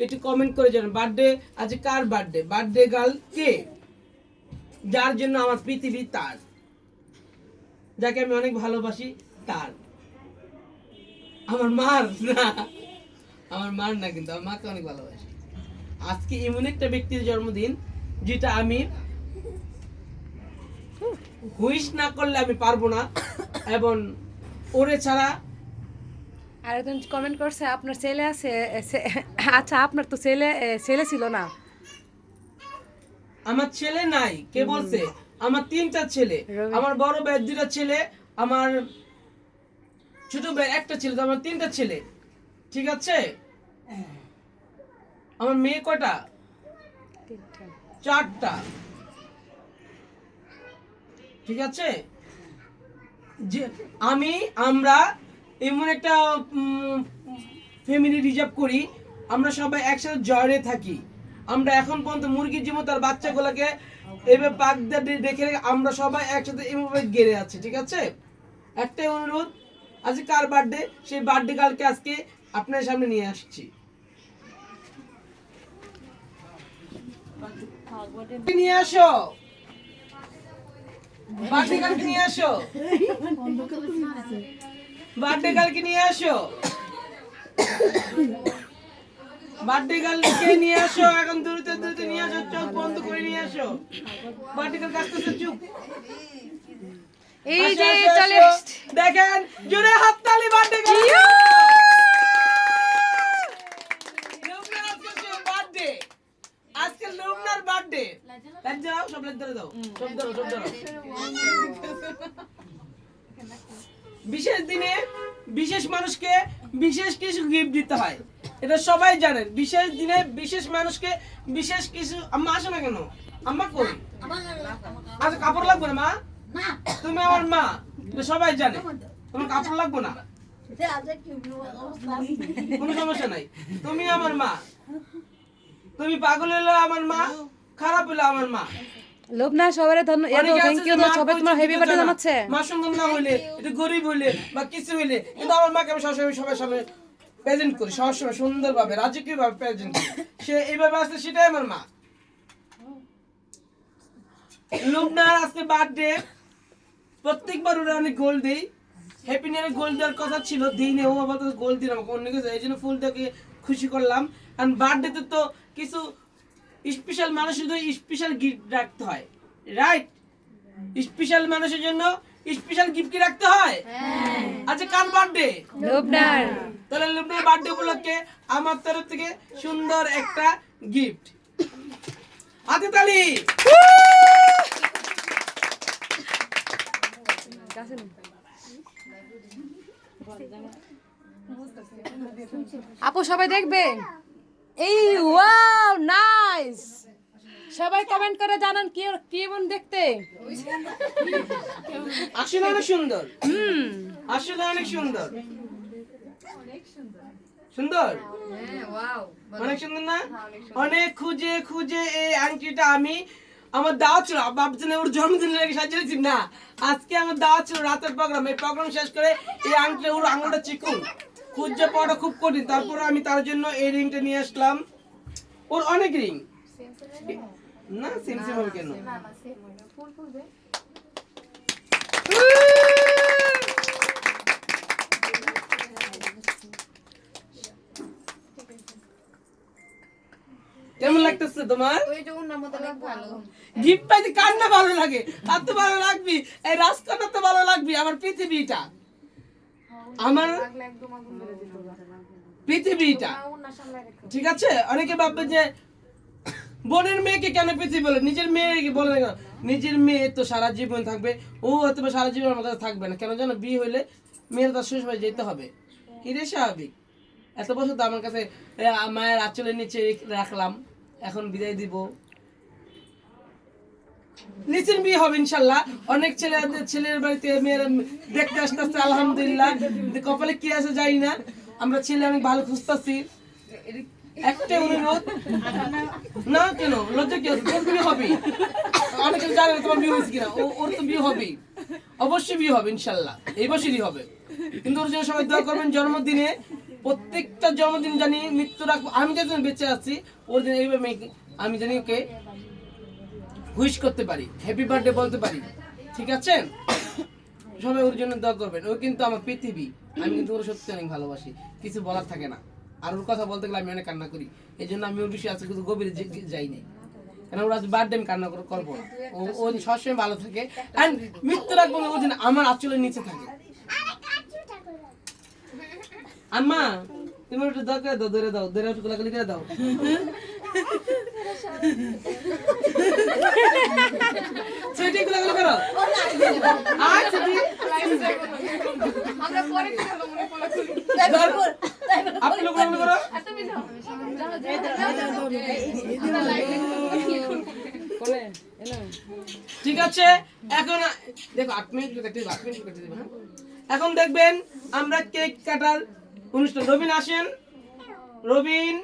একটু কমেন্ট করে জানান বার্থডে আজ কার বার্থডে, বার্থডে গার্ল কে, যার জন্য আমার পৃথিবী তার, যাকে আমি অনেক ভালোবাসি তার। আমার মার না, আমার মার না, কিন্তু আমার মাকে অনেক ভালোবাসি। আজকে এমন একটা ব্যক্তির জন্মদিন যেটা আমি হুইশ না করলে আমি পারবো না, এবং ওরে ছাড়া। আর একজন কমেন্ট করছে আপনার ছেলে আছে, আচ্ছা আপনার তো ছেলে ছিল না। আমার ছেলে নাই, কে বলছে? আমার 3টা ছেলে, আমার বড় ভাইয়ের 2টা ছেলে, আমার ছোট ভাইয়ের 1টা ছেলে, তো আমার 3টা ছেলে, ঠিক আছে? আমার মেয়ে কয়টা? 4টা, ঠিক আছে? যে আমরা এমন একটা ফ্যামিলি রিজার্ভ করি, আমরা সবাই একসাথে জয়েনে থাকি। আমরা এখন পর্যন্ত মুরগির জীবন তার বাচ্চাগুলোকে এভাবে পাক দিয়ে রেখে আমরা সবাই একসাথে এভাবে গেড়ে আছি, ঠিক আছে? একটাই অনুরোধ, আজকে কার বার্থডে, সেই বার্থডে কালকে আজকে আপনার সামনে নিয়ে আসছি। নিয়ে আসো, বার্থডে কালকে নিয়ে আসো, বার্থডে কালকে নিয়ে আসো, বার্থডে কালকে নিয়ে আসো, এখন দূরতে দূরতে নিয়ে আসো, চোখ বন্ধ করে নিয়ে আসো। বার্থডে কাল কাছতেছে, চুপ। এই যে চলে আসছে। দেখেন জোরে হাততালি, বার্থডে কাল। লুবনার আজকে বার্থডে, আজকে লুবনার বার্থডে। লাইট দাও, সব লাইট দাও, সব ধরো, সব ধরো। বিশেষ দিনে বিশেষ মানুষকে বিশেষ কিছু গিফট দিতে হয়, এটা সবাই জানেন। বিশেষ দিনে বিশেষ মানুষকে বিশেষ কিছু। আম্মা আসো না কেন? আম্মা কই? আচ্ছা কাপড় লাগবে না মা, তুমি আমার মা, এটা সবাই জানে। তোমার কাপড় লাগবে না, কোনো সমস্যা নাই। তুমি আমার মা, তুমি পাগল হলে আমার মা, খারাপ হলে আমার মা। লোবনা সবারে থ্যাংক ইউ, সবাই তোমার হ্যাপি বার্থডে জানাচ্ছে। মা সুন্দর না হইলে, একটু গরিব হইলে বা কিছু হইলে, কিন্তু আমার মাকে আমি সবসময় সবার সামনে প্রেজেন্ট করি, সবসময় সুন্দরভাবে রাজকীয় ভাবে প্রেজেন্ট করি। সে এইভাবে আসছে, সেটাই আমার মা। লুবনার আজকে বার্থডে, প্রত্যেকবার ওরা অনেক গোল দেই। হ্যাপি নিউ ইয়ার গোল দেওয়ার কথা ছিল, দিই নে, ও আবার গোল দিলাম অন্য কিছু, এই জন্য ফুল থেকে খুশি করলাম। কারণ বার্থডেতে তো কিছু স্পেশাল মানুষের জন্য স্পেশাল গিফট রাখতে হয়, রাইট? স্পেশাল মানুষের জন্য স্পেশাল গিফট কি রাখতে হয়? আচ্ছা কার বার্থডে? লোবনার। তাহলে লুবনার বার্থডে উপলক্ষে আমার তরফ থেকে সুন্দর একটা গিফট। হাতে তালি। আপু সবাই দেখবে। এই ওয়াও নাইস, সবাই কমেন্ট করে জানান কি কেমন দেখতে। আসলে অনেক সুন্দর, আসলে অনেক সুন্দর, সুন্দর, অনেক সুন্দর না? অনেক খুঁজে খুঁজে এই আংটিটা আমি, আমার দাওয়া ছিল, ভাবছেন ওর জন্মদিন লাগে সাজিয়েছি না, আজকে আমার দাওয়া ছিল রাতের প্রোগ্রাম, এই প্রোগ্রাম শেষ করে এই আংটিটা, ওর আঙুলটা চিকুন, খুঁজে পাওয়াটা খুব কঠিন। তারপর আমি তার জন্য এই রিংটা নিয়ে আসলাম। ওর অনেক রিং না, সেম সেম হবে কেন? কেমন লাগতেছে তোমার? গিফট পাইতে কার না ভালো লাগে? আর তো ভালো লাগবি, এই রাজকন্যা তো ভালো লাগবি, আমার পৃথিবীটা, আমার পৃথিবীটা, ঠিক আছে? অনেকে ভাববে যে বোনের মেয়েকে কেন পৃথিবী বলে, নিজের মেয়েকে বলে না কেন? নিজের মেয়ে তো সারা জীবন থাকবে, ও হয়তো সারা জীবন আমার কাছে থাকবে না, কেন জানো? বিয়ে হইলে মেয়ের তার শ্বশুরবাড়ি যেতে হবে, এটাই স্বাভাবিক। এত বছর তো আমার কাছে মায়ের আঁচলের নিচে রাখলাম, এখন বিদায় দিব। নিচের বিয়ে হবে ইনশাল্লাহ। অনেক ছেলের বাড়িতে মেয়েরা দেখতে আসতেছে, আলহামদুলিল্লাহ। কপালে কি আছে জানি না, আমরা ছেলে অনেক ভালো খুঁজতেছি। একটা অনুরোধ, না কেন লজ্জা কি আছে? তোর বিয়ে হবে, অনেকে জানে না তোমার বিয়ে হয়েছে কিনা। ওর তো বিয়ে হবে, অবশ্যই বিয়ে হবে ইনশাল্লাহ, এই বছরই হবে। কিন্তু ওর জন্য সবাই দোয়া করবেন, জন্মদিনে প্রত্যেকটা জন্মদিন জানি মৃত্যু রাখবো, আমি যখন বেঁচে আছি ওর দিন এইভাবে আমি জানি ওকে উইশ করতে পারি, হ্যাপি বার্থডে বলতে পারি, ঠিক আছে? সবাই ওর জন্য দোয়া করবেন। ও কিন্তু আমার পৃথিবী, আমি কিন্তু ওর সত্যি অনেক ভালোবাসি, কিছু বলার থাকে না। আর ওর কথা বলতে গেলে আমি অনেক কান্না করি, এই জন্য আমি ওর বিষয়ে আজকে কিন্তু গভীরে যাই নাই, কারণ ওর আজ বার্থডে আমি কান্না করবো না। ও সবসময় ভালো থাকে, অ্যান্ড মৃত্যু রাখবো না, ও যেন আমার আঁচলের নিচে থাকে। আম্মা তুমি একটু দোয়া করে দাও, ধরে একটু গোলাগুলি করে দাও। ছুটি গোলাগুলি করো। আচ্ছা আপনি গোলাগুলি করো। ঠিক আছে, এখন দেখো 8 মিনিট কেটে দিবা, 8 মিনিট কেটে দিবা। হ্যাঁ, এখন দেখবেন আমরা কেক কাটার অনুষ্ঠান। রবিন আসেন, রবিন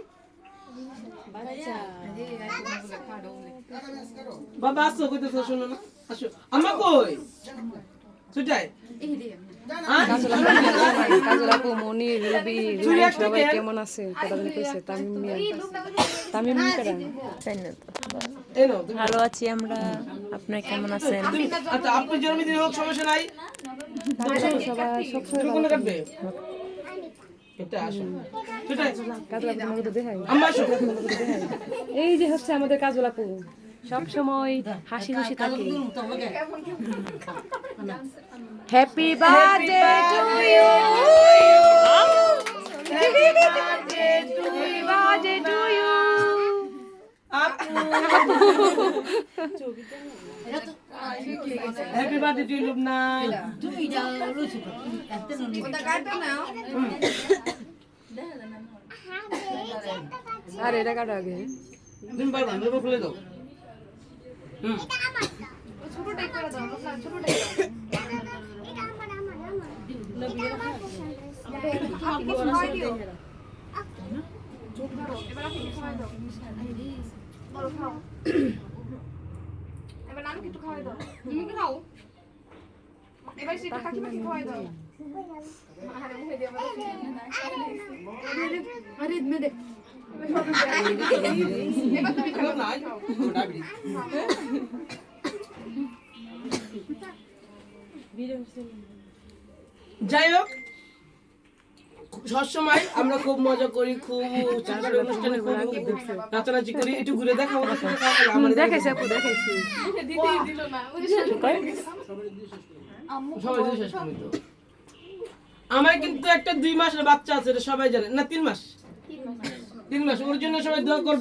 বাবা আসো, কইতেছো শোনো না, আসো। আম্মা কই ছুটাই? কাজল আপু, মনি, রবি, সবাই কেমন আছে? কথা বলে কইছে তামিম মিয়া, তামিম মিয়া। এই নাও তুমি। ভালো আছি আমরা, আপনারা কেমন আছেন? আচ্ছা আপনার জন্মদিন হোক, সমস্যা নাই। সবাই সব তুমি কোনটা কাটবে? এটা আসো ছুটাই। কাজল আপু তোমাকে তো দেখাই। আম্মা আসো। এই যে হচ্ছে আমাদের কাজল আপু, সব সময় হাসি খুশি থাকে। Happy birthday to you, happy birthday to you. Happy birthday to Lubna. আর এটা কাটা আগে। তুমি পারবা, নেবো খুলে দাও। এবার আমি কিছু খাওয়াই দাও, তুমি কি খাও? এবার সেটা কাকিমা কি খাওয়াই দাও। আরে মুখে দিয়ে আরে মেদে এবার তুমি খাও না ডাবলি। যাই হোক, সবসময় আমরা খুব মজা করি, খুব ছোটখাটো অনুষ্ঠানে খুব নাচানাচি করি। একটু ঘুরে দেখাবো, দেখাইছি আপু, দেখাইছি। দিতেই দিল না ওই যে সবাই দিয়ে শেষ করে দিত। আমার কিন্তু একটা 2 মাসের বাচ্চা আছে, এটা সবাই জানে না, 3 মাস। 3 মাস, ওর জন্য সবাই দোয়া করবে।